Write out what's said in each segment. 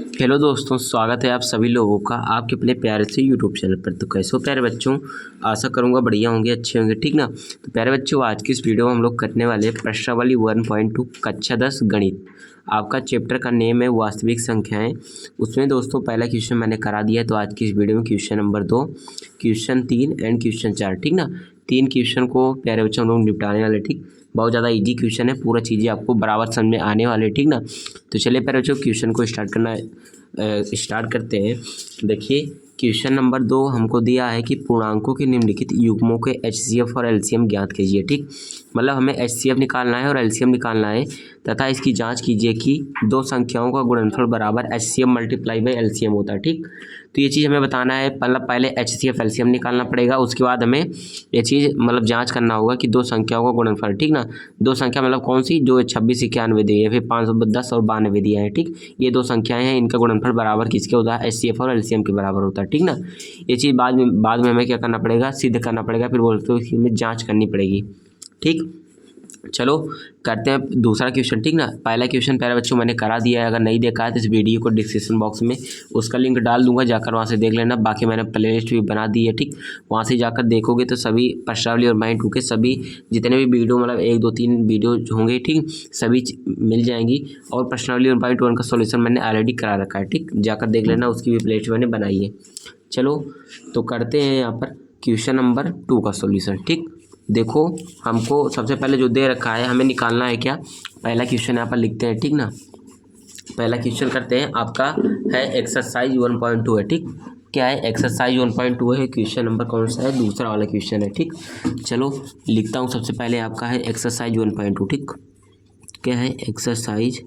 Hello दोस्तों, स्वागत है आप सभी लोगों का आपके अपने प्यारे से यूट्यूब चैनल पर। तो कैसे हो प्यारे बच्चों, आशा करूंगा बढ़िया होंगे, अच्छे होंगे, ठीक ना। तो प्यारे बच्चों, आज की इस वीडियो में हम लोग करने वाले हैं प्रश्नावली 1.2 कक्षा 10 गणित। आपका चैप्टर का नेम है वास्तविक संख्याएं। उसमें दोस्तों पहला क्वेश्चन मैंने करा दिया है, तो आज की इस वीडियो में question number 2, question 3 and question 4, ठीक ना। 3 क्वेश्चन को प्यारे बच्चों हम लोग निपटाने वाले, ठीक। बहुत ज़्यादा इजी क्वेश्चन है, पूरा चीज़ें आपको बराबर समझ में आने वाले, ठीक ना। तो चलिए प्यारे बच्चों क्वेश्चन को स्टार्ट करते हैं। देखिए क्वेश्चन नंबर 2 हमको दिया है कि पूर्णांकों के निम्नलिखित युग्मों के एचसीएफ और एलसीएम ज्ञात कीजिए, ठीक। मतलब हमें एचसीएफ निकालना है और एलसीएम निकालना है तथा इसकी जांच कीजिए कि दो संख्याओं का गुणनफल बराबर एचसीएफ मल्टीप्लाई बाई एलसीएम होता है, ठीक। तो ये चीज़ हमें बताना है, मतलब पहले एचसीएफ एलसीएम निकालना पड़ेगा, उसके बाद हमें ये चीज़ मतलब जांच करना होगा कि दो संख्याओं का गुणनफल, ठीक ना। दो संख्या मतलब कौन सी, जो 26 91 दी है, फिर 510 और 92 दिया है, ठीक। ये दो संख्याएं हैं, इनका गुणनफल बराबर किसके होता है, एचसीएफ और एलसीएम के बराबर होता है, ठीक ना। ये चीज़ बाद में हमें क्या करना पड़ेगा, सिद्ध करना पड़ेगा, फिर बोलते हो कि हमें जाँच करनी पड़ेगी, ठीक। चलो करते हैं दूसरा क्वेश्चन, ठीक ना। पहला क्वेश्चन प्यारे बच्चों मैंने करा दिया है, अगर नहीं देखा है तो इस वीडियो को डिस्क्रिप्शन बॉक्स में उसका लिंक डाल दूंगा, जाकर वहाँ से देख लेना। बाकी मैंने प्लेलिस्ट भी बना दी है, ठीक। वहाँ से जाकर देखोगे तो सभी प्रश्नावली और माइंड टू के सभी जितने भी वीडियो, मतलब 1 2 3 वीडियो होंगे, ठीक, सभी मिल जाएंगी। और प्रश्नावली और माइंड टू का सोल्यूशन मैंने ऑलरेडी करा रखा है, ठीक, जाकर देख लेना, उसकी भी प्लेलिस्ट मैंने बनाई है। चलो तो करते हैं यहाँ पर क्वेश्चन नंबर 2 का सोल्यूशन, ठीक। देखो हमको सबसे पहले जो दे रखा है हमें निकालना है क्या, पहला क्वेश्चन यहाँ पर लिखते हैं, ठीक ना। पहला क्वेश्चन करते हैं, आपका है एक्सरसाइज 1.2 है, ठीक। क्या है, एक्सरसाइज 1.2 है। क्वेश्चन नंबर कौन सा है, दूसरा वाला क्वेश्चन है, ठीक। चलो लिखता हूँ, सबसे पहले आपका है एक्सरसाइज 1.2, ठीक। क्या है, एक्सरसाइज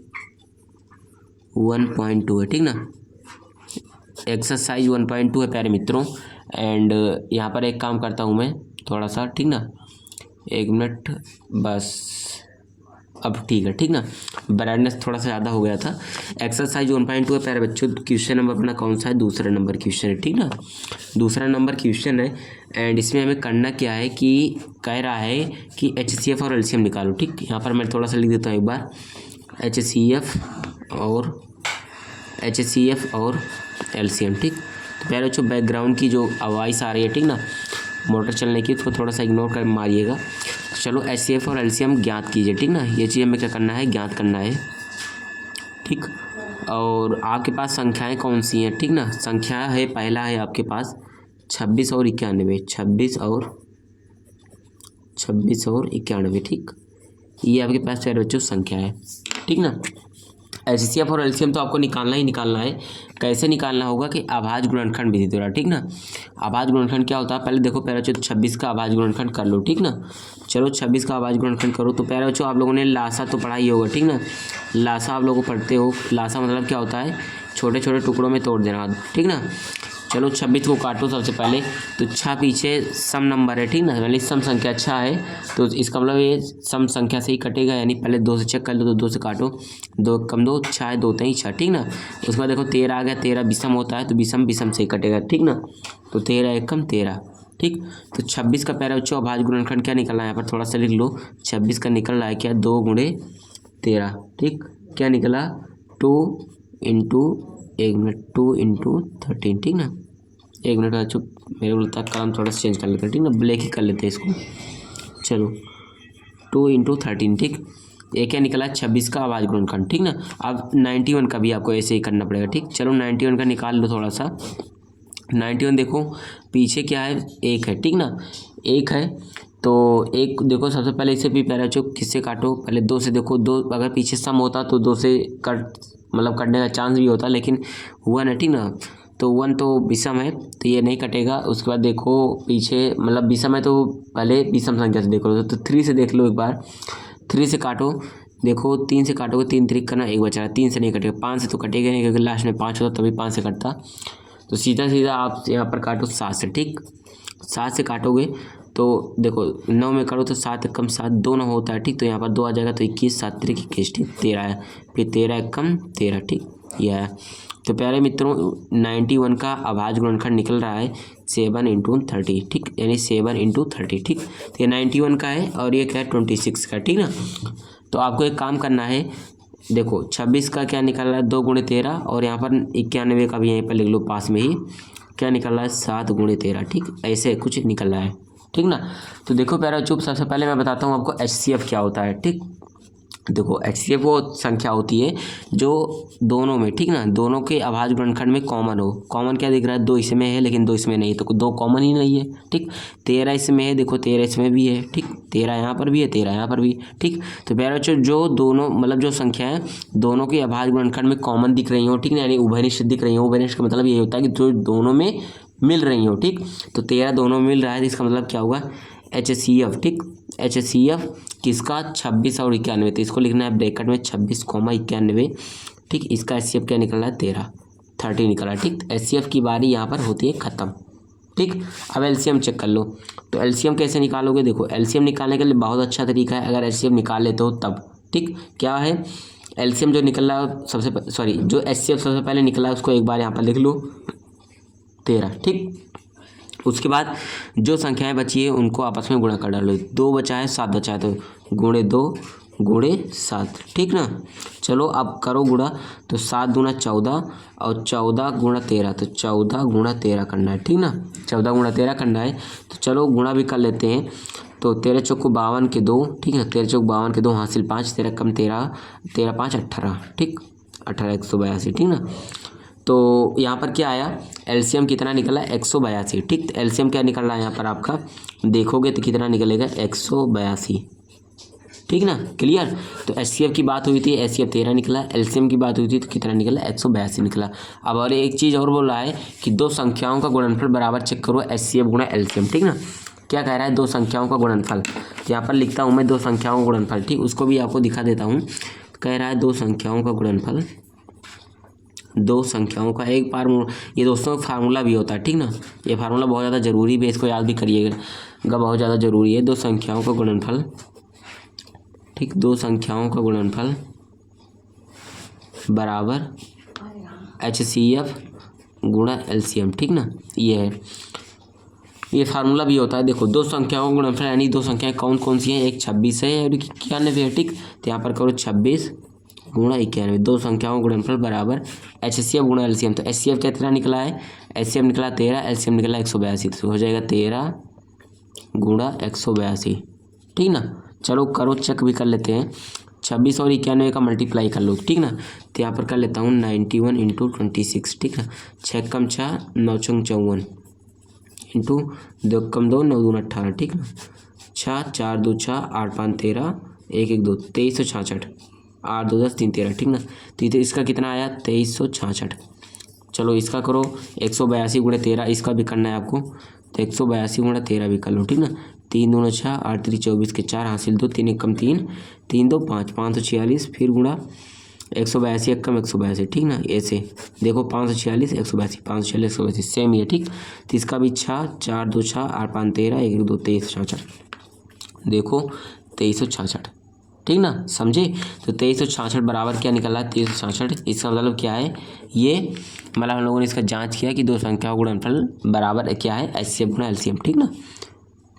1.2 है, ठीक ना। एक्सरसाइज 1.2 है प्यारे मित्रों। एंड यहाँ पर एक काम करता हूँ मैं थोड़ा सा, ठीक ना, 1 मिनट बस, अब ठीक है, ठीक ना। ब्राइटनेस थोड़ा सा ज़्यादा हो गया था। एक्सरसाइज 1.2 है प्यारे बच्चों। क्वेश्चन नंबर अपना कौन सा है, दूसरा नंबर क्वेश्चन है, ठीक ना। दूसरा नंबर क्वेश्चन है एंड इसमें हमें करना क्या है कि कह रहा है कि एचसीएफ और एलसीएम निकालो, ठीक। यहाँ पर मैं थोड़ा सा लिख देता हूँ एक बार, एचसीएफ और एलसीएम, ठीक। तो प्यारे बच्चों बैकग्राउंड की जो आवाज़ आ रही है, ठीक ना, मोटर चलने की, उसको थोड़ा सा इग्नोर कर मारिएगा। चलो एचसीएफ और एलसीएम ज्ञात कीजिए, ठीक ना। ये चीज़ हमें क्या करना है, ज्ञात करना है, ठीक। और आपके पास संख्याएं कौन सी हैं, ठीक ना। संख्या है, पहला है आपके पास 26 और 91, 26 और 91, ठीक। ये आपके पास प्यारे बच्चों संख्या है, ठीक ना। एचसीएफ और एलसीएम तो आपको निकालना ही निकालना है। कैसे निकालना होगा कि अभाज्य गुणनखंड विधि द्वारा, ठीक ना। अभाज्य गुणनखंड क्या होता है, पहले देखो प्यारे बच्चों 26 का अभाज्य गुणनखंड कर लो, ठीक ना। चलो 26 का अभाज्य गुणनखंड करो। तो प्यारे बच्चों आप लोगों ने लासा तो पढ़ा ही होगा, ठीक ना। लासा आप लोग पढ़ते हो, लासा मतलब क्या होता है, छोटे छोटे टुकड़ों में तोड़ देना, ठीक ना। चलो 26 को काटो सबसे पहले, तो 6 पीछे सम नंबर है, ठीक ना, यानी सम संख्या 6 है, तो इसका मतलब ये सम संख्या से ही कटेगा, यानी पहले 2 से चेक कर लो, तो 2 से काटो, 2 कम 2 6 है, 2 3 6, ठीक ना। उसके बाद देखो 13 आ गया, 13 विषम होता है, तो विषम से ही कटेगा, ठीक ना। तो 13 1 कम 13, ठीक। तो 26 का प्यारा बच्चों अभाज्य गुणनखंड क्या निकलना है, यहाँ पर थोड़ा सा लिख लो, 26 का निकल रहा है क्या, 2 गुणे 13, ठीक। क्या निकला, 2 इंटू 1 मिनट 2 इंटू 13, ठीक ना। 1 मिनट बच्चों, मेरे को लगता है कलम थोड़ा सा चेंज कर लेते हैं, ठीक ना, ब्लैक ही कर लेते हैं इसको। चलो 2 इंटू 13, ठीक। ये क्या निकला, 26 का अभाज्य गुणनखंड, ठीक ना। अब 91 का भी आपको ऐसे ही करना पड़ेगा, ठीक। चलो 91 का निकाल लो थोड़ा सा। 91 देखो पीछे क्या है, 1 है, ठीक ना, 1 है, तो 1 देखो सबसे पहले इसे भी पहले बच्चों किससे काटो, पहले 2 से देखो, 2 अगर पीछे सम होता तो 2 से कटने का चांस भी होता, लेकिन हुआ ना, ठीक ना। तो 1 तो विषम है, तो ये नहीं कटेगा। उसके बाद देखो पीछे मतलब विषम है, तो पहले विषम संख्या से देख लो, तो 3 से देख लो एक बार, 3 से काटो, देखो 3 से काटोगे, 3 3 करना, 1 बचा, 3 से नहीं कटेगा, 5 से तो कटेगा नहीं, क्योंकि लास्ट में 5 होता तभी 5 से कटता। तो सीधा सीधा आप यहाँ पर काटो 7 से, ठीक। 7 से काटोगे तो देखो 9 में करो तो 7 कम 7 2 9 होता है, ठीक। तो यहाँ पर 2 आ जाएगा, तो 21 7 3 21, ठीक, 13 है, फिर 13 कम 13, ठीक, यह है। तो प्यारे मित्रों 91 का अभाज्य गुणनखंड निकल रहा है 7 इंटू 30, ठीक, यानी 7 इंटू 30, ठीक। तो ये 91 का है और ये क्या है 26 का, ठीक ना। तो आपको एक काम करना है, देखो 26 का क्या निकल रहा है 2 गुणे 13 और यहाँ पर 91 का भी यहीं पर लिख लो पास में ही, क्या निकल रहा है 7 गुणे 13। ठीक, ऐसे कुछ निकल रहा है। ठीक ना। तो देखो प्यारा बच्चों, सबसे पहले मैं बताता हूँ आपको HCF क्या होता है। ठीक, देखो HCF वो संख्या होती है जो दोनों में, ठीक ना, दोनों के अभाज्य गुणनखंड में कॉमन हो। कॉमन क्या दिख रहा है, 2 इसमें है लेकिन 2 इसमें नहीं, तो 2 कॉमन ही नहीं है। ठीक, 13 इसमें है, देखो 13 इसमें भी है। ठीक, 13 यहाँ पर भी है, 13 यहाँ पर भी। ठीक, तो प्यारे बच्चों जो दोनों मतलब जो संख्या है दोनों के अभाज्य गुणनखंड में कॉमन दिख रही हो, ठीक ना, यानी उभयनिष्ठ दिख रही हो। उभयनिष्ठ का मतलब ये होता है कि जो दोनों में मिल रही हो। ठीक, तो 13 दोनों में मिल रहा है, तो इसका मतलब क्या होगा HCF। ठीक, HCF किसका, 26 और 91। तो इसको लिखना है ब्रैकेट में 26,91। ठीक, इसका HCF क्या निकल रहा है 30 निकल रहा है। ठीक, HCF की बारी यहाँ पर होती है ख़त्म। ठीक, अब LCM चेक कर लो। तो LCM कैसे निकालोगे, देखो LCM निकालने के लिए बहुत अच्छा तरीका है, अगर HCF निकाल लेते हो तब। ठीक, क्या है LCM जो निकल रहा है जो HCF सबसे पहले निकला है उसको एक बार यहाँ पर लिख लो 13। ठीक, उसके बाद जो संख्याएं बची है उनको आपस में गुणा कर डालो। 2 बचा है 7 बचा है, तो गुणे 2 गुणे 7। ठीक ना, चलो अब करो गुणा। तो 7 दूना 14 और 14 गुणा 13, तो 14 गुणा 13 करना है। ठीक ना, 14 गुणा 13 करना है। तो चलो गुणा भी कर लेते हैं। तो 13 चौक 52 के 2, ठीक है, 13 चौक 52 के 2 हासिल 5, 13 कम 13, 13 5 18। ठीक, 18 182। ठीक ना, तो यहाँ पर क्या आया LCM कितना निकला 182। ठीक, तो LCM क्या निकल रहा है यहाँ पर आपका देखोगे तो कितना निकलेगा 182। ठीक ना, क्लियर। तो HCF की बात हुई थी, HCF 13 निकला। LCM की बात हुई थी तो कितना निकला 182 निकला। अब और एक चीज़ और बोल रहा है कि दो संख्याओं का गुणनफल बराबर चेक करो HCF गुणा LCM। ठीक ना, क्या कह रहा है दो संख्याओं का गुणनफल, तो यहाँ पर लिखता हूँ मैं दो संख्याओं का गुणनफल। ठीक, उसको भी आपको दिखा देता हूँ। कह रहा है दो संख्याओं का गुणनफल, दो संख्याओं का एक फार्मूला, ये दोस्तों फार्मूला भी होता है। ठीक ना, ये फार्मूला बहुत ज़्यादा ज़रूरी भी है, इसको याद भी करिएगा, बहुत ज़्यादा ज़रूरी है। दो संख्याओं का गुणनफल, ठीक, दो संख्याओं का गुणनफल बराबर HCF गुणा LCM। ठीक ना, ये है, ये फार्मूला भी होता है। देखो दो संख्याओं का गुणनफल यानी दो संख्याएं कौन कौन सी हैं, एक 26 है और 91 है। ठीक, तो यहाँ पर करो 26 गुणा 91, दो संख्याओं का गुणनफल बराबर HCF गुणा LCM। तो HCF कितना निकला है, HCF निकला 13, LCM निकला 182, तो हो जाएगा 13 गुणा 182। ठीक ना, चलो करो चेक भी कर लेते हैं। 26 और 91 का मल्टीप्लाई कर लो। ठीक ना, तो यहाँ पर कर लेता हूँ 91 इंटू 26। ठीक ना, 6 कम 6 9 छंग 54 इंटू 2 कम 2 9 दूना 18। ठीक ना, 6 4 2 6 8 5 13 1 1 2 2366, 8 2 10 3 13। ठीक ना, तो इसका कितना आया 2366। चलो इसका करो 182 गुणे 13, इसका भी करना है आपको, तो 182 गुणा 13 भी कर लो। ठीक ना, 3 दूना 6 8 3 24 के 4 हासिल 2, 3 1 कम 3 3 2 5 546, फिर गुणा 182 1 कम 182। ठीक ना, ऐसे देखो 546 182 546 182 सेम ही है। ठीक, तो इसका भी 6 4 2 6 8 5 13 1 1 2 2366, देखो 2366। ठीक ना, समझे। तो 2366 बराबर क्या निकला है 2366। इसका मतलब क्या है, ये मतलब हम लोगों ने इसका जांच किया कि दो संख्याओं का गुणनफल बराबर क्या है HCF गुणा LCM। ठीक ना,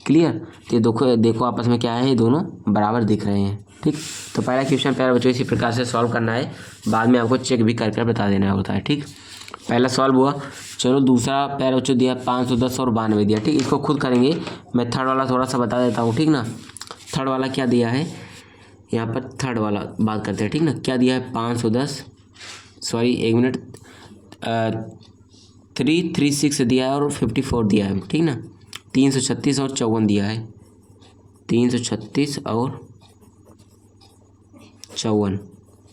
क्लियर। तो देखो आपस में क्या है, ये दोनों बराबर दिख रहे हैं। ठीक, तो पहला क्वेश्चन प्यारे बच्चों इसी प्रकार से सॉल्व करना है, बाद में आपको चेक भी करके बता देना होता है। ठीक, पहला सॉल्व हुआ। चलो दूसरा प्यारे बच्चों दिया 510 और 92 दिया। ठीक, इसको खुद करेंगे, मैं थर्ड वाला थोड़ा सा बता देता हूँ। ठीक ना, थर्ड वाला क्या दिया है, यहाँ पर थर्ड वाला बात करते हैं। ठीक ना, क्या दिया है 510, सॉरी एक मिनट, 336 दिया है और 54 दिया है। ठीक ना, 336 और 54 दिया है, 336 और 54।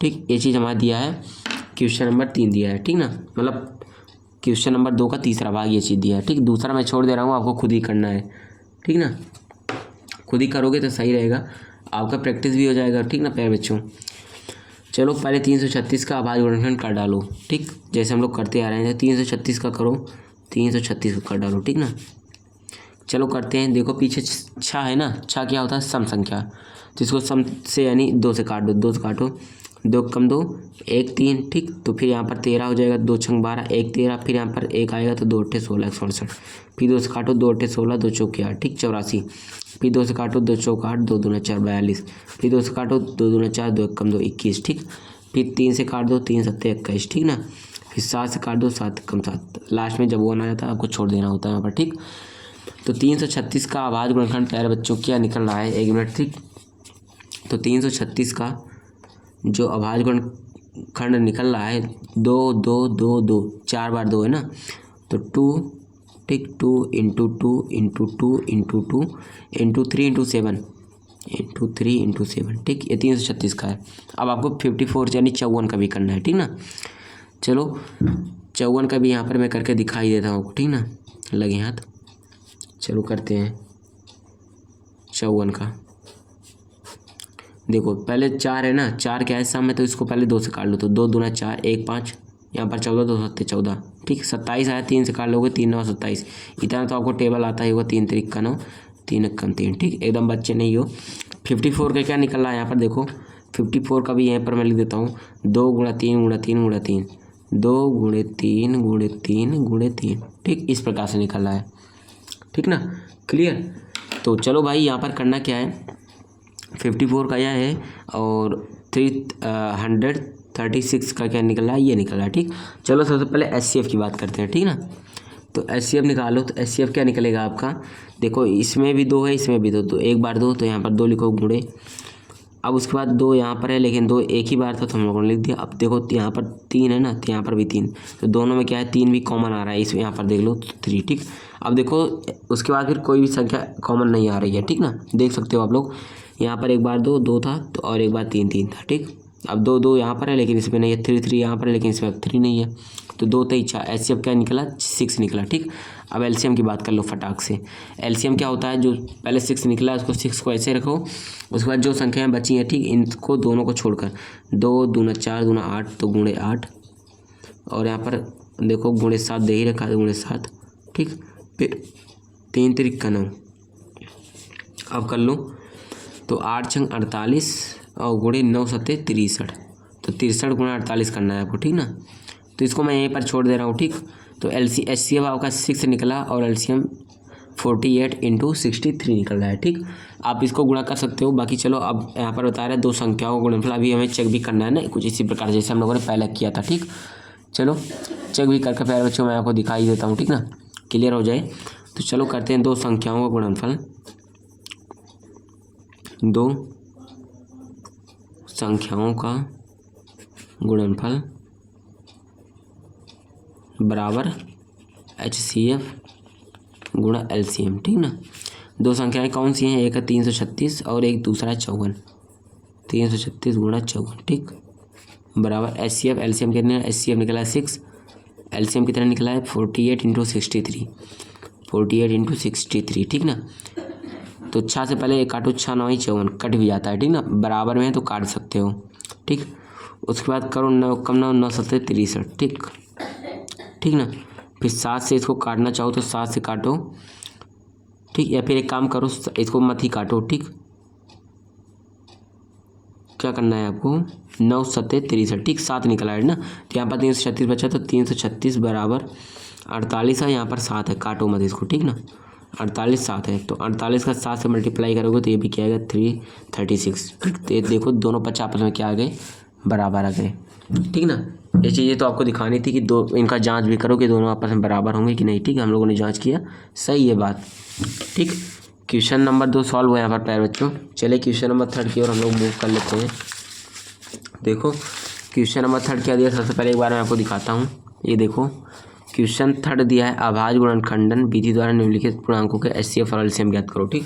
ठीक, ये चीज़ हमारा दिया है, क्वेश्चन नंबर 3 दिया है। ठीक ना, मतलब क्वेश्चन नंबर 2 का तीसरा भाग ये चीज़ दिया है। ठीक, दूसरा मैं छोड़ दे रहा हूँ, आपको खुद ही करना है। ठीक ना, खुद ही करोगे तो सही रहेगा, आपका प्रैक्टिस भी हो जाएगा। ठीक ना प्यारे बच्चों, चलो पहले 336 का अभाज्य गुणनखंड कर डालो। ठीक, जैसे हम लोग करते आ रहे हैं, 336 का करो, 336 को कर डालो। ठीक ना, चलो करते हैं। देखो पीछे 6 है ना, 6 क्या होता है सम संख्या, तो इसको सम से यानी 2 से काट दो, 2 से काटो, 2 कम 2 1 3। ठीक, तो फिर यहाँ पर 13 हो जाएगा, 2 छंग 12 1 13, फिर यहाँ पर 1 आएगा तो 2 अट्ठे 16 168, फिर 2 से काटो 2 अट्ठे 16 2 चौके 8। ठीक, 84, फिर 2 से काटो 2 चौक 8 2 दूना 4 42, फिर 2 से काटो 2 दूना 4 2 1 कम 2 21। ठीक, फिर 3 से काट दो, 3 सत्ते 21, ठीक ना। फिर 7 से काट दो, 7 कम 7, लास्ट में जब 1 आ जाता है आपको छोड़ देना होता है यहाँ पर, ठीक। तो 336 का अभाज्य गुणनखंड प्यारे बच्चों क्या निकल रहा है, 1 मिनट, ठीक। तो 336 का जो अभाज्य गुणनखंड निकल रहा है 2 2 2 2, 4 बार 2 है ना, तो 2, ठीक, 2 into 2 into 2 into 2 into 3 into 7 into 3 into 7, ठीक। ये 336 का है। अब आपको 54 यानी 54 का भी करना है, ठीक ना। चलो 54 का भी यहाँ पर मैं करके दिखाई देता हूँ, ठीक ना, लगे हाथ। चलो करते हैं 54 का। देखो पहले 4 है ना, 4 क्या है सम में, तो इसको पहले 2 से काट लो, तो 2 दूना 4, 1 5, यहाँ पर 14, 2 सत्ते 14, ठीक। 27 आया, 3 से काट लोगे, 3 9 27, इतना तो आपको टेबल आता ही होगा, 3 3 का 9, 3 1 3, ठीक। एकदम बच्चे नहीं हो। 54 का क्या निकल रहा है यहाँ पर देखो, 54 का भी यहाँ पर मैं लिख देता हूँ, 2 गुणा 3 गुणा 3 गुणा 3, 2 गुणे 3 गुणे 3 गुणे 3, ठीक। इस प्रकार से निकल रहा है, ठीक ना, क्लियर। तो चलो भाई यहाँ पर करना क्या है, 54 का यह है और 336 का क्या निकल रहा है, ये निकल रहा है, ठीक। चलो सबसे पहले HCF की बात करते हैं, ठीक ना। तो HCF निकालो, तो HCF क्या निकलेगा आपका, देखो इसमें भी 2 है, इसमें भी 2, तो 1 बार 2, तो यहाँ पर 2 लिखो गुणे। अब उसके बाद 2 यहाँ पर है, लेकिन 2 एक ही बार था तो हम लोगों ने लिख दिया। अब देखो यहाँ पर 3 है ना, तो यहाँ पर भी 3, तो दोनों में क्या है, 3 भी कॉमन आ रहा है, इसमें यहाँ पर देख लो 3, ठीक। अब देखो उसके बाद फिर कोई भी संख्या कॉमन नहीं आ रही है, ठीक ना, देख सकते हो आप लोग। यहाँ पर 1 बार 2 2 था, तो और 1 बार 3 3 था, ठीक। अब 2 2 यहाँ पर है, लेकिन इसमें नहीं है, 3 3 यहाँ पर है, लेकिन इसमें अब 3 नहीं है, तो 2 3 4, HCF क्या निकला, 6 निकला, ठीक। अब LCM की बात कर लो फटाक से। LCM क्या होता है, जो पहले 6 निकला उसको 6 को ऐसे रखो, उसके बाद जो संख्याएं बची हैं, ठीक, इनको दोनों को छोड़कर 2 दूना 4 दूना 8, तो गुणे 8, और यहाँ पर देखो गुणे 7 दे ही रखा है, गुणे 7, ठीक। फिर 3 3 का 9, अब कर लो, तो 8 छंग 48 और गुणे 9 सत्ते 63, तो 63 गुणा 48 करना है आपको, ठीक ना। तो इसको मैं यहीं पर छोड़ दे रहा हूँ, ठीक। तो HCF आपका 6 निकला और LCM 48 इंटू 63 निकल रहा है, ठीक। आप इसको गुणा कर सकते हो। बाकी चलो अब यहाँ पर बता रहे हैं 2 संख्याओं का गुणनफल, अभी हमें चेक भी करना है ना, कुछ इसी प्रकार जैसे हम लोगों ने पहले किया था, ठीक। चलो चेक भी करके प्यारे बच्चों मैं आपको दिखाई देता हूँ, ठीक ना, क्लियर हो जाए। तो चलो करते हैं 2 संख्याओं का गुणनफल, 2 संख्याओं का गुणनफल बराबर HCF गुणा LCM, ठीक ना। 2 संख्याएं कौन सी हैं, एक है 336 और एक दूसरा है 54, 336 गुणा 54, ठीक, बराबर HCF LCM कितने, HCF निकला है 6, LCM कितना निकला है 48 इंटू 63, 48 इंटू 63, ठीक ना। तो 6 से पहले एक काटो, 6 9 54, कट भी जाता है, ठीक ना, बराबर में है तो काट सकते हो, ठीक। उसके बाद करो 9 कम 9 9 सत्ते 63, ठीक, ठीक ना। फिर 7 से इसको काटना चाहो तो 7 से काटो, ठीक, या फिर एक काम करो इसको मत ही काटो, ठीक। क्या करना है आपको, 9 सत्ते 63, ठीक, 7 निकला है ना, तो यहाँ पर 336 बचा, तो 336 बराबर 48 है, यहाँ पर 7 है, काटो मत इसको, ठीक ना। 48 7 है, तो 48 का 7 से मल्टीप्लाई करोगे तो ये भी क्या आएगा 336, ठीक। तो ये देखो दोनों 50 आपस में क्या आ गए, बराबर आ गए, ठीक ना। ये चीज़ें तो आपको दिखानी थी कि दो इनका जांच भी करो कि दोनों आपस में बराबर होंगे कि नहीं, ठीक है। हम लोगों ने जांच किया, सही है बात, ठीक। क्वेश्चन नंबर 2 सॉल्व हुआ यहाँ पर प्यारे बच्चों। चलिए क्वेश्चन नंबर 3 की ओर हम लोग मूव कर लेते हैं। देखो क्वेश्चन नंबर 3 क्या दिया, सबसे पहले एक बार मैं आपको दिखाता हूँ। ये देखो क्वेश्चन 3 दिया है, अभाज्य गुणनखंडन विधि द्वारा निम्नलिखित पूर्णांकों के HCF और LCM ज्ञात करो, ठीक।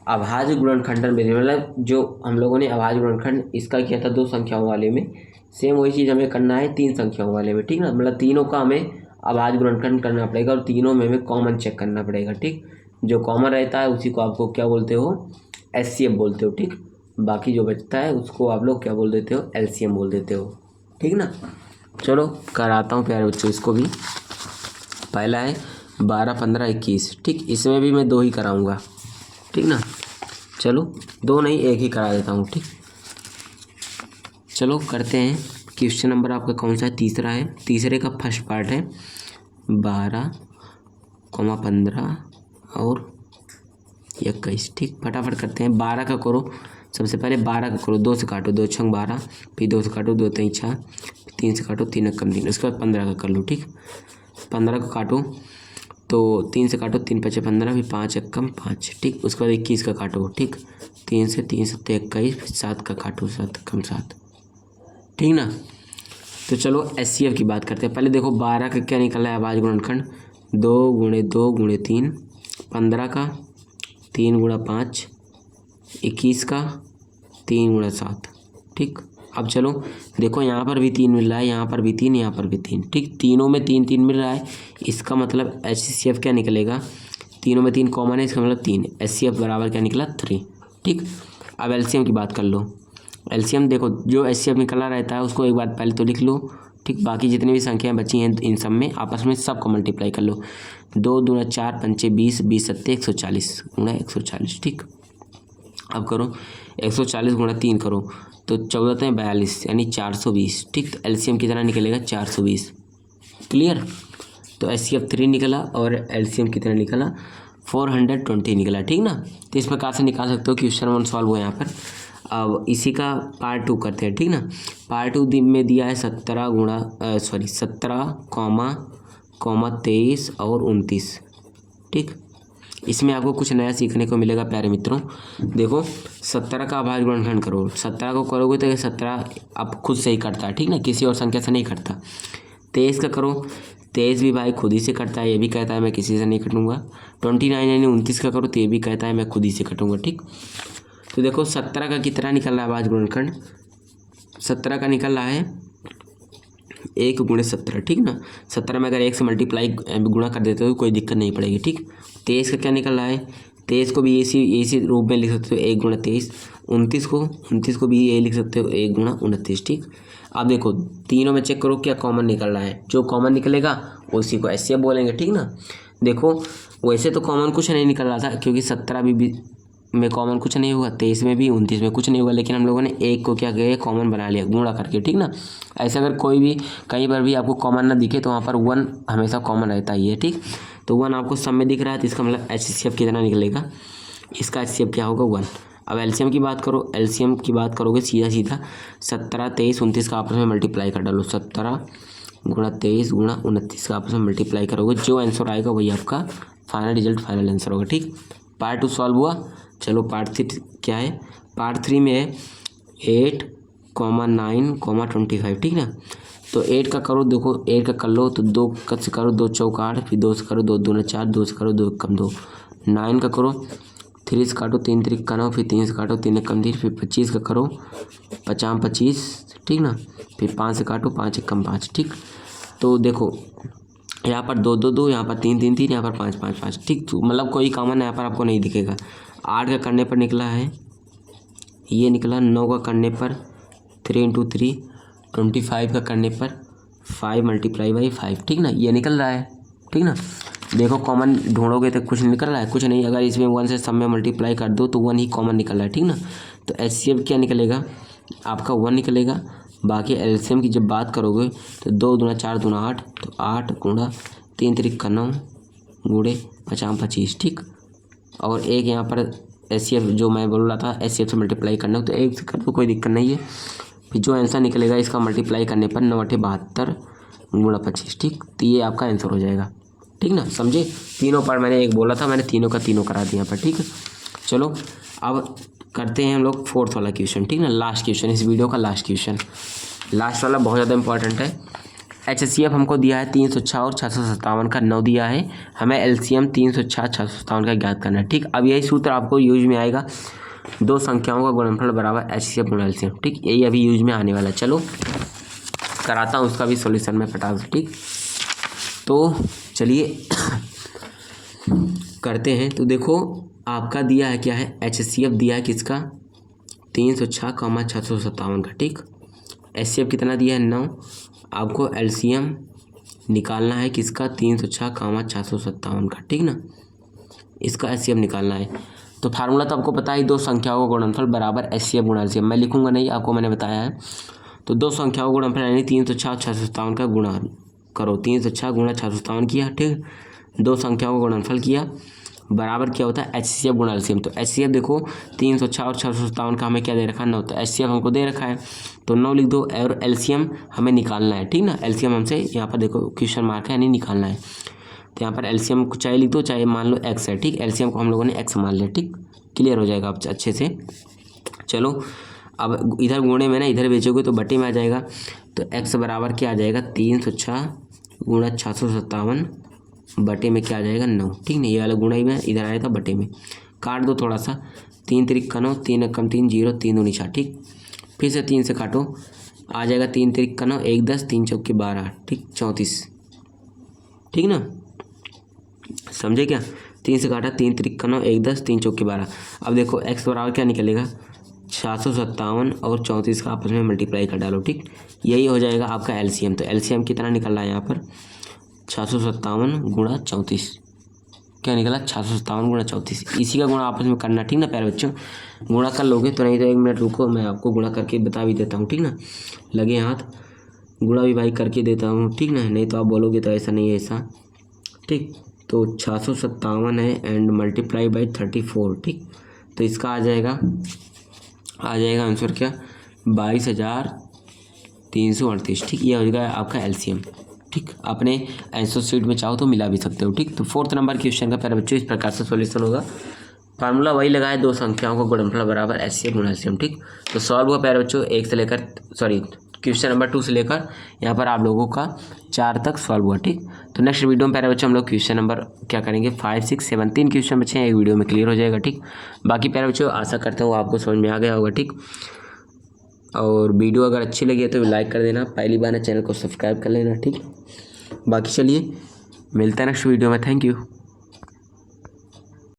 अभाज्य गुणनखंडन विधि मतलब जो हम लोगों ने अभाज्य गुणनखंड इसका किया था 2 संख्याओं वाले में, सेम वही चीज़ हमें करना है 3 संख्याओं वाले में, ठीक ना। मतलब तीनों का हमें अभाज्य गुणनखंड करना पड़ेगा और तीनों में हमें कॉमन चेक करना पड़ेगा, ठीक। जो कॉमन रहता है उसी को आपको क्या बोलते हो, HCF बोलते हो, ठीक। बाकी जो बचता है उसको आप लोग क्या बोल देते हो, LCM बोल देते हो, ठीक ना। चलो कराता हूँ प्यारे बच्चों इसको भी। पहला है 12 15 21, ठीक, इसमें भी मैं 2 ही कराऊँगा, ठीक ना। चलो 2 नहीं 1 ही करा देता हूँ, ठीक। चलो करते हैं। क्वेश्चन नंबर आपका कौन सा है, तीसरा है। तीसरे का फर्स्ट पार्ट है 12, 15 और 21, ठीक। फटाफट करते हैं। 12 का करो, सबसे पहले 12 का करो, 2 से काटो, 2 छंग 12, फिर 2 से काटो, 2 तीन 6, 3 से काटो, 3 कम 3, उसके बाद 15 का कर लो। ठीक, 15 का काटो तो 3 से काटो, 3 5 15, फिर 5 कम 5। ठीक, उसके बाद 21 का काटो। ठीक, 3 से 21, फिर 7 का काटो, 7 कम 7। ठीक ना। तो चलो HCF की बात करते हैं। पहले देखो 12 का क्या निकल रहा है अभाज्य गुणनखंड, 2 गुणे 2 गुणे 3, 15 का 3 गुणा 5, 21 का 3 गुणा 7। ठीक, अब चलो देखो यहाँ पर भी 3 मिल रहा है, यहाँ पर भी 3, यहाँ पर भी 3। ठीक, तीनों में 3 3 मिल रहा है, इसका मतलब HCF क्या निकलेगा, तीनों में 3 कॉमन है, इसका मतलब 3, HCF बराबर क्या निकला 3। ठीक, अब LCM की बात कर लो। LCM देखो जो HCF निकला रहता है उसको एक बार पहले तो लिख लो। ठीक, बाकी जितनी भी संख्याएं बची हैं इन सब में आपस में सबको मल्टीप्लाई कर लो। 2 दूना 4 पंचे 20, 20 सत्ते 140 गुणा 140। ठीक, अब करो 140 गुणा 3 करो तो 14 42 यानी 420। ठीक, तो LCM कितना निकलेगा 420। क्लियर। तो HCF 3 निकला और LCM कितना निकला 420 निकला। ठीक ना। तो इस प्रकार से निकाल सकते हो। क्वेश्चन 1 सॉल्व हुआ यहाँ पर। अब इसी का पार्ट 2 करते हैं। ठीक ना। पार्ट 2 में दिया है 17 कॉमा 23 और 29। ठीक, इसमें आपको कुछ नया सीखने को मिलेगा प्यारे मित्रों। देखो 17 का अभाज्य गुणनखंड करो, 17 को करोगे तो ये 17 अब खुद से ही कटता है। ठीक ना, किसी और संख्या से नहीं कटता। 23 का करो, 23 भी भाई खुद ही से कटता है, ये भी कहता है मैं किसी से नहीं कटूंगा। 29 यानी 29 का करो तो ये भी कहता है मैं खुद ही से कटूंगा। ठीक, तो देखो 17 का कितना निकल रहा है अभाज्य गुणनखंड, 17 का निकल रहा है 1 गुणे 17। ठीक ना, 17 में अगर 1 से मल्टीप्लाई गुणा कर देते हो तो कोई दिक्कत नहीं पड़ेगी। ठीक, 23 का क्या निकल रहा है, 23 को भी इसी रूप में लिख सकते हो 1 गुणा 23। 29 को भी ये लिख सकते हो 1 गुणा 29। ठीक, अब देखो तीनों में चेक करो क्या कॉमन निकल रहा है, जो कॉमन निकलेगा उसी को HCF बोलेंगे। ठीक ना। देखो वैसे तो कॉमन कुछ नहीं निकल रहा था क्योंकि 17 भी में कॉमन कुछ नहीं हुआ, 23 में भी, 29 में कुछ नहीं हुआ, लेकिन हम लोगों ने एक को क्या किया कॉमन बना लिया गुणा करके। ठीक ना। ऐसे अगर कोई भी कहीं पर भी आपको कॉमन ना दिखे तो वहाँ पर 1 हमेशा कॉमन रहता ही है। ठीक, तो 1 आपको सब में दिख रहा है तो इसका मतलब HCF कितना निकलेगा, इसका HCF क्या होगा 1। अब LCM की बात करो, LCM की बात करोगे सीधा 17 23 29 का आपस में मल्टीप्लाई कर डालो, 17 गुणा 23 गुणा 29 का आपस में मल्टीप्लाई करोगे, जो आंसर आएगा वही आपका फाइनल रिजल्ट, फाइनल आंसर होगा। ठीक, पार्ट 2 सॉल्व हुआ। चलो पार्ट 3 क्या है, पार्ट 3 में है 8, 9, 25। ठीक ना। तो 8 का करो, देखो 8 का कर लो तो 2 का से करो, 2 चौक 8, फिर 2 से करो 2 दूना 4, 2 से करो 2 कम 2। 9 का करो, 3 से काटो 3 3 का 9, फिर 3 से काटो 3 कम 3, फिर 25 का करो 50 25। ठीक ना, फिर 5 से काटो 5 कम 5। ठीक, तो देखो यहाँ पर 2 2 2, यहाँ पर 3 3 3, यहाँ पर 5 5 5। ठीक, तो मतलब कोई कॉमन यहाँ पर आपको नहीं दिखेगा। 8 का करने पर निकला है ये निकला, 9 का करने पर 3 × 3, 25 का करने पर 5 × 5। ठीक ना, ये निकल रहा है। ठीक ना, देखो कॉमन ढूंढोगे तो कुछ निकल रहा है, कुछ नहीं। अगर इसमें 1 से सब में मल्टीप्लाई कर दो तो 1 ही कॉमन निकल रहा है। ठीक ना, तो HCF क्या निकलेगा आपका 1 निकलेगा। बाकी LCM की जब बात करोगे तो 2 दूना 4 दूना 8, तो 8 गुणा 3 3 का 9 गुणे 50 25। ठीक, और एक यहाँ पर HCF जो मैं बोल रहा था HCF से मल्टीप्लाई करना, तो 1 से कर दो कोई दिक्कत नहीं है। फिर जो आंसर निकलेगा इसका मल्टीप्लाई करने पर 9 8 72 गुणा 25। ठीक, तो ये आपका आंसर हो जाएगा। ठीक ना, समझे। तीनों पर मैंने एक बोला था, मैंने तीनों का तीनों करा दिया पर। ठीक है, चलो अब करते हैं हम लोग 4th वाला क्वेश्चन। ठीक ना, लास्ट क्वेश्चन, इस वीडियो का लास्ट क्वेश्चन। लास्ट वाला बहुत ज़्यादा इंपॉर्टेंट है। HCF हमको दिया है 306 और 657 का 9 दिया है, हमें LCM 306 657 का ज्ञात करना है। ठीक, अब यही सूत्र आपको यूज में आएगा, दो संख्याओं का गुणनफल बराबर HCF गुणा LCM। ठीक, यही अभी यूज में आने वाला है। चलो कराता हूँ उसका भी सॉल्यूशन में फटाक से। ठीक, तो चलिए करते हैं। तो देखो आपका दिया है क्या है, HCF दिया है किसका 306 657 का। ठीक, HCF कितना दिया है 9, आपको LCM निकालना है किसका 306 657 का। ठीक ना, इसका HCF निकालना है। तो फार्मूला तो आपको पता है, दो संख्याओं का गुणनफल बराबर HCF गुणा LCM। मैं लिखूंगा नहीं, आपको मैंने बताया है। तो दो संख्याओं का गुणनफल यानी 306 657 का गुणा करो, 306 गुणा 657 किया। ठीक, दो संख्याओं का गुणनफल किया बराबर क्या होता है HCF गुणा LCM। तो HCF देखो 306 और 657 का हमें क्या दे रखा है 9, तो HCF हमको दे रखा है तो 9 लिख दो, और LCM हमें निकालना है, ठीक ना। LCM हमसे यहाँ पर देखो क्वेश्चन मार्क है यानी निकालना है, तो यहाँ पर LCM को चाहे लिख दो चाहे मान लो x है, ठीक। LCM को हम लोगों ने x मान लिया, ठीक। क्लियर हो जाएगा अब अच्छे से। चलो अब इधर गुणे में ना इधर बेचोगे तो बटे में आ जाएगा, तो x बराबर क्या आ जाएगा 306 गुणा 657 बटे में क्या आ जाएगा 9, ठीक नहीं। ये वाला गुणा ही में इधर आया था बटे में, काट दो थोड़ा सा, 3 तिरिक का 9, 3 एकम 3 0, 3 दूनी 6, ठीक। फिर से 3 से काटो, आ जाएगा 3 तिरिक का 9, 1 10, 3 चौके 12, ठीक 34, ठीक ना। समझे क्या, 3 से काटा, 3 तिरिक का 9, 1 10, 3 चौके 12। अब देखो x बराबर क्या निकलेगा 657 और 34 का आपस में मल्टीप्लाई कर डालो, ठीक। यही हो जाएगा आपका LCM। तो LCM कितना निकल रहा है यहाँ पर 657 गुणा 34, क्या निकला 657 गुणा 34। इसी का गुणा आपस में करना, ठीक ना प्यारे बच्चों। गुणा कर लोगे तो, नहीं तो 1 मिनट रुको मैं आपको गुणा करके बता भी देता हूँ, ठीक ना। लगे हाथ, गुणा भी भाई करके देता हूँ, ठीक ना, नहीं तो आप बोलोगे तो ऐसा नहीं है ऐसा, ठीक। तो 657 है एंड मल्टीप्लाई बाई 34, ठीक। तो इसका आ जाएगा आंसर क्या 22,338, ठीक। ये हो जाएगा आपका LCM, ठीक। अपने आंसर शीट में चाहो तो मिला भी सकते हो, ठीक। तो 4th नंबर क्वेश्चन का प्यारे बच्चों इस प्रकार से सॉल्यूशन होगा। फार्मूला वही लगाए, दो संख्याओं का गुणनफल बराबर HCF गुणा LCM, ठीक। तो सॉल्व हुआ प्यारे बच्चों क्वेश्चन नंबर 2 से लेकर यहाँ पर आप लोगों का 4 तक सॉल्व हुआ, ठीक। तो नेक्स्ट वीडियो में प्यारे बच्चों हम लोग क्वेश्चन नंबर क्या करेंगे 5 6 7 3 क्वेश्चन बच्चे हैं, एक वीडियो में क्लियर हो जाएगा, ठीक। बाकी प्यारे बच्चों आशा करता हूँ आपको समझ में आ गया होगा, ठीक। और वीडियो अगर अच्छी लगी है तो लाइक कर देना, पहली बार ना चैनल को सब्सक्राइब कर लेना, ठीक। बाकी चलिए मिलते हैं नेक्स्ट वीडियो में, थैंक यू।